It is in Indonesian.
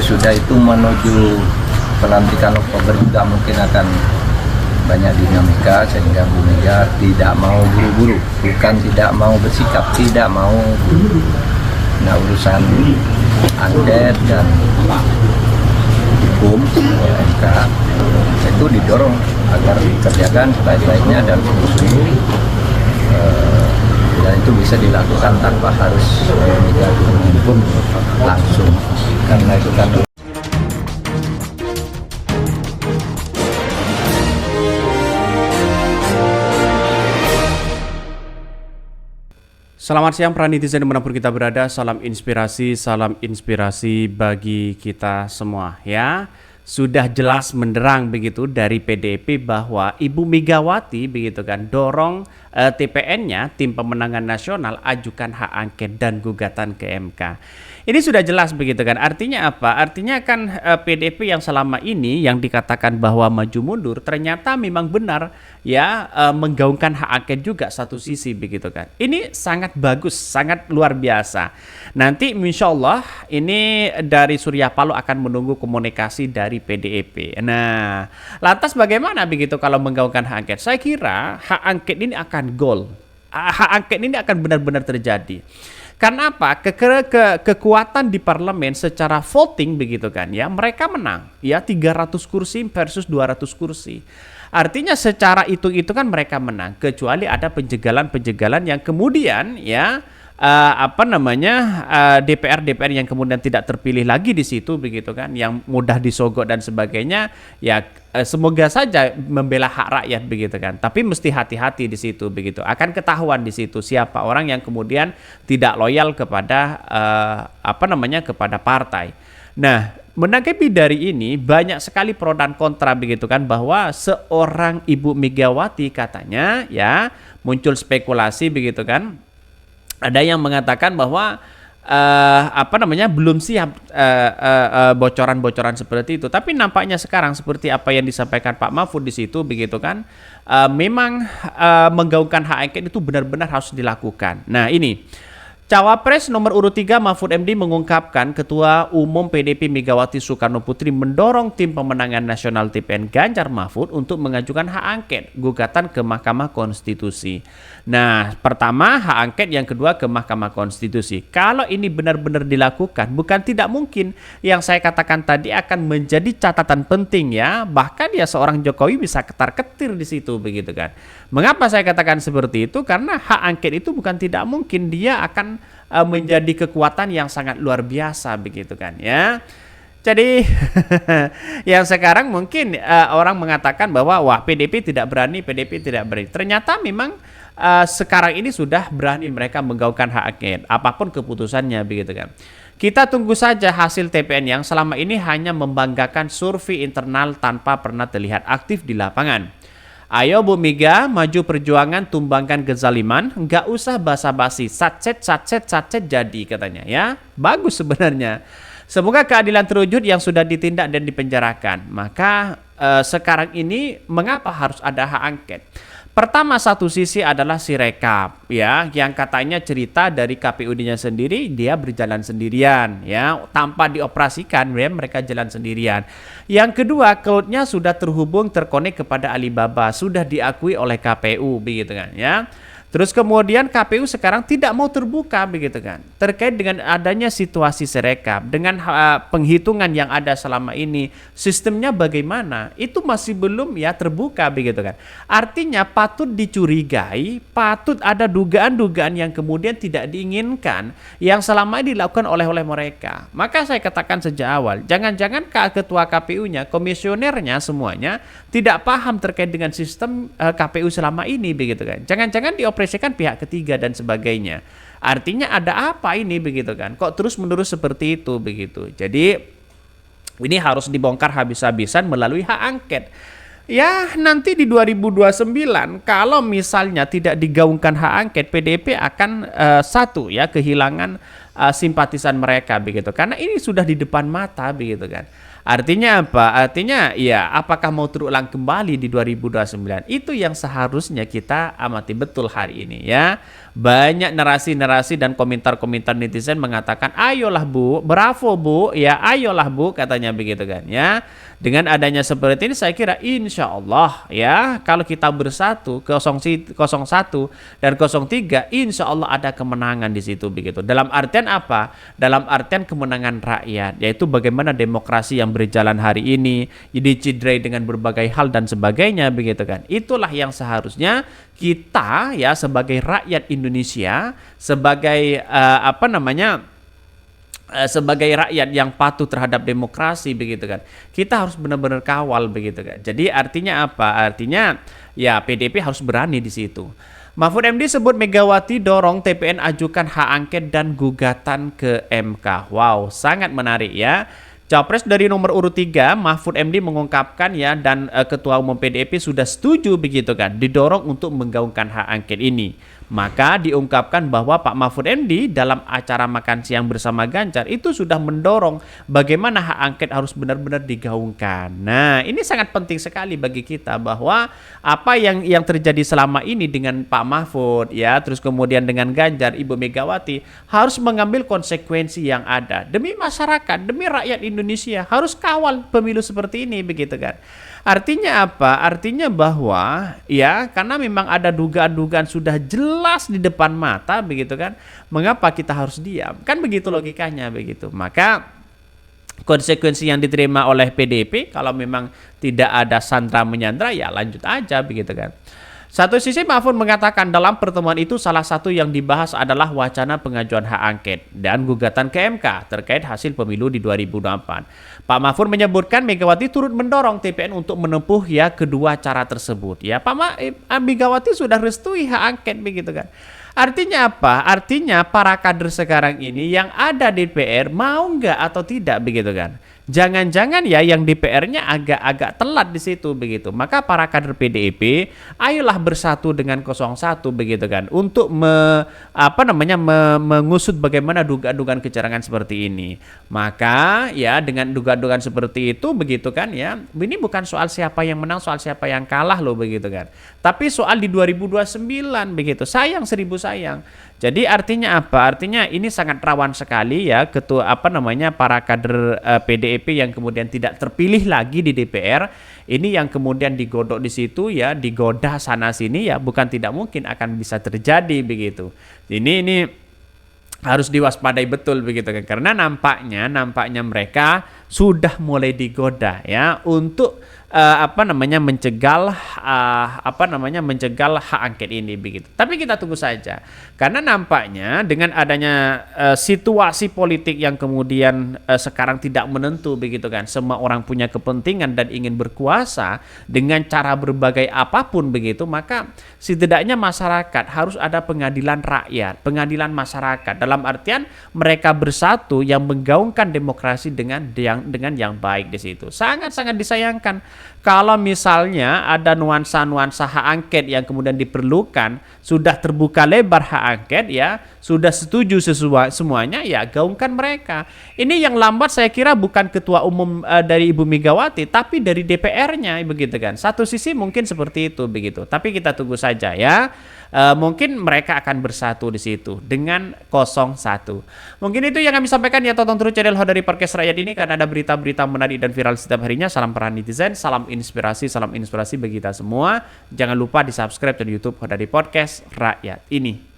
sesudah itu menuju pelantikan Oktober juga mungkin akan banyak dinamika, sehingga Bu Mega tidak mau buru-buru, bukan tidak mau bersikap, tidak mau buru-buru. Nah, urusan angket dan hukum MK itu didorong agar dikerjakan sebaik-baiknya dan sungguh-sungguh, dan itu bisa dilakukan tanpa harus Mega turun pun langsung, karena itu kan. Selamat siang para netizen dimanapun kita berada, salam inspirasi bagi kita semua ya. Sudah jelas menderang begitu dari PDIP bahwa Ibu Megawati begitu kan dorong TPN-nya, Tim Pemenangan Nasional, ajukan hak angket dan gugatan ke MK. Ini sudah jelas begitu kan. Artinya apa? Artinya kan PDIP yang selama ini yang dikatakan bahwa maju mundur ternyata memang benar ya, menggaungkan hak angket juga satu sisi begitu kan. Ini sangat bagus, sangat luar biasa. Nanti insya Allah ini dari Surya Paloh akan menunggu komunikasi dari PDIP. Nah, lantas bagaimana begitu kalau menggaungkan hak angket? Saya kira hak angket ini akan gol. Hak angket ini akan benar-benar terjadi. Karena apa? Kekuatan di parlemen secara voting begitu kan ya, mereka menang ya 300 kursi versus 200 kursi. Artinya secara itu kan mereka menang, kecuali ada penjagalan yang kemudian ya DPR yang kemudian tidak terpilih lagi di situ begitu kan, yang mudah disogok dan sebagainya ya. Semoga saja membela hak rakyat begitu kan, tapi mesti hati-hati di situ begitu. Akan ketahuan di situ siapa orang yang kemudian tidak loyal kepada kepada partai. Nah, menanggapi dari ini banyak sekali pro dan kontra begitu kan, bahwa seorang Ibu Megawati katanya ya, muncul spekulasi begitu kan. Ada yang mengatakan bahwa belum siap bocoran-bocoran seperti itu. Tapi nampaknya sekarang seperti apa yang disampaikan Pak Mahfud di situ begitu kan, memang menggaungkan hak angket itu benar-benar harus dilakukan. Nah, ini Cawapres nomor urut 3 Mahfud MD mengungkapkan Ketua Umum PDIP Megawati Soekarno Putri mendorong Tim Pemenangan Nasional TPN Ganjar Mahfud untuk mengajukan hak angket gugatan ke Mahkamah Konstitusi. Nah, pertama hak angket, yang kedua ke Mahkamah Konstitusi. Kalau ini benar-benar dilakukan, bukan tidak mungkin yang saya katakan tadi akan menjadi catatan penting ya. Bahkan ya seorang Jokowi bisa ketar-ketir di situ begitu kan. Mengapa saya katakan seperti itu? Karena hak angket itu bukan tidak mungkin dia akan menjadi kekuatan yang sangat luar biasa begitu kan ya. Jadi yang sekarang mungkin orang mengatakan bahwa wah PDIP tidak berani. Ternyata memang sekarang ini sudah berani mereka menggaungkan hak angket apapun keputusannya begitu kan. Kita tunggu saja hasil TPN yang selama ini hanya membanggakan survei internal tanpa pernah terlihat aktif di lapangan. Ayo Bu Mega, maju perjuangan, tumbangkan kezaliman, nggak usah basa-basi, sacet jadi katanya ya. Bagus sebenarnya. Semoga keadilan terwujud yang sudah ditindak dan dipenjarakan. Maka sekarang ini mengapa harus ada hak angket? Pertama, satu sisi adalah Sirekap ya, yang katanya cerita dari KPUD-nya sendiri dia berjalan sendirian ya, tanpa dioperasikan ya, mereka jalan sendirian. Yang kedua, cloud-nya sudah terkonek kepada Alibaba, sudah diakui oleh KPU begitu kan ya. Terus kemudian KPU sekarang tidak mau terbuka begitu kan, terkait dengan adanya situasi Sirekap, dengan penghitungan yang ada selama ini, sistemnya bagaimana, itu masih belum ya terbuka begitu kan. Artinya patut dicurigai, patut ada dugaan-dugaan yang kemudian tidak diinginkan yang selama ini dilakukan oleh mereka. Maka saya katakan sejak awal, jangan-jangan ketua KPU-nya, komisionernya semuanya tidak paham terkait dengan sistem KPU selama ini begitu kan. Jangan-jangan dioperasikan pihak ketiga dan sebagainya. Artinya ada apa ini begitu kan? Kok terus-menerus seperti itu begitu. Jadi ini harus dibongkar habis-habisan melalui hak angket. Ya, nanti di 2029 kalau misalnya tidak digaungkan hak angket, PDIP akan kehilangan simpatisan mereka begitu. Karena ini sudah di depan mata begitu kan. Artinya apa? Artinya ya apakah mau terulang kembali di 2029? Itu yang seharusnya kita amati betul hari ini ya. Banyak narasi-narasi dan komentar-komentar netizen mengatakan, ayolah Bu, bravo Bu, ya ayolah Bu, katanya begitu kan ya. Dengan adanya seperti ini saya kira insya Allah ya, kalau kita bersatu 01 dan 03, insya Allah ada kemenangan di situ begitu. Dalam artian apa? Dalam artian kemenangan rakyat, yaitu bagaimana demokrasi yang berjalan hari ini dicederai dengan berbagai hal dan sebagainya begitu kan. Itulah yang seharusnya kita ya sebagai rakyat Indonesia, sebagai sebagai rakyat yang patuh terhadap demokrasi begitu kan, kita harus benar-benar kawal begitu kan. Jadi artinya apa? Artinya ya PDIP harus berani di situ. Mahfud MD sebut Megawati dorong TPN ajukan hak angket dan gugatan ke MK. Wow, sangat menarik ya. Capres dari nomor urut 3, Mahfud MD mengungkapkan ya, dan Ketua Umum PDIP sudah setuju begitu kan, didorong untuk menggaungkan hak angket ini. Maka diungkapkan bahwa Pak Mahfud MD dalam acara makan siang bersama Ganjar itu sudah mendorong bagaimana hak angket harus benar-benar digaungkan. Nah, ini sangat penting sekali bagi kita bahwa apa yang terjadi selama ini dengan Pak Mahfud ya, terus kemudian dengan Ganjar, Ibu Megawati harus mengambil konsekuensi yang ada demi masyarakat, demi rakyat Indonesia, harus kawal pemilu seperti ini begitu kan. Artinya apa? Artinya bahwa ya karena memang ada dugaan-dugaan sudah jelas di depan mata begitu kan. Mengapa kita harus diam? Kan begitu logikanya begitu. Maka konsekuensi yang diterima oleh PDIP kalau memang tidak ada sandra menyandra ya lanjut aja begitu kan. Satu sisi Mahfud mengatakan dalam pertemuan itu salah satu yang dibahas adalah wacana pengajuan hak angket dan gugatan ke MK terkait hasil pemilu di 2024. Pak Mahfud menyebutkan Megawati turut mendorong TPN untuk menempuh ya kedua cara tersebut. Ya Megawati sudah restui hak angket begitu kan. Artinya apa? Artinya para kader sekarang ini yang ada di DPR mau nggak atau tidak begitu kan? Jangan-jangan ya yang DPR-nya agak telat di situ begitu. Maka para kader PDIP ayolah bersatu dengan 01 begitu kan untuk mengusut bagaimana dugaan-dugaan kecurangan seperti ini. Maka ya dengan dugaan-dugaan seperti itu begitu kan ya. Ini bukan soal siapa yang menang, soal siapa yang kalah loh begitu kan. Tapi soal di 2029 begitu. Sayang 1000 sayang. Jadi artinya apa? Artinya ini sangat rawan sekali ya para kader PDIP yang kemudian tidak terpilih lagi di DPR. Ini yang kemudian digodok di situ ya, digoda sana sini ya, bukan tidak mungkin akan bisa terjadi begitu. Ini harus diwaspadai betul begitu kan. Karena nampaknya mereka sudah mulai digoda ya untuk mencegah hak angket ini begitu. Tapi kita tunggu saja. Karena nampaknya dengan adanya situasi politik yang kemudian sekarang tidak menentu begitu kan. Semua orang punya kepentingan dan ingin berkuasa dengan cara berbagai apapun begitu, maka setidaknya masyarakat harus ada pengadilan rakyat, pengadilan masyarakat. Dalam artian mereka bersatu yang menggaungkan demokrasi dengan yang baik di situ. Sangat-sangat disayangkan kalau misalnya ada nuansa-nuansa hak angket yang kemudian diperlukan, sudah terbuka lebar hak angket ya, sudah setuju semuanya ya gaungkan mereka. Ini yang lambat saya kira bukan ketua umum dari Ibu Megawati, tapi dari DPR-nya begitu kan. Satu sisi mungkin seperti itu begitu. Tapi kita tunggu saja ya. Mungkin mereka akan bersatu di situ dengan 01. Mungkin itu yang kami sampaikan ya, tonton terus channel Hodari Podcast Rakyat ini karena ada berita-berita menarik dan viral setiap harinya. Salam peran netizen, salam inspirasi bagi kita semua. Jangan lupa di subscribe channel YouTube Hodari Podcast Rakyat ini.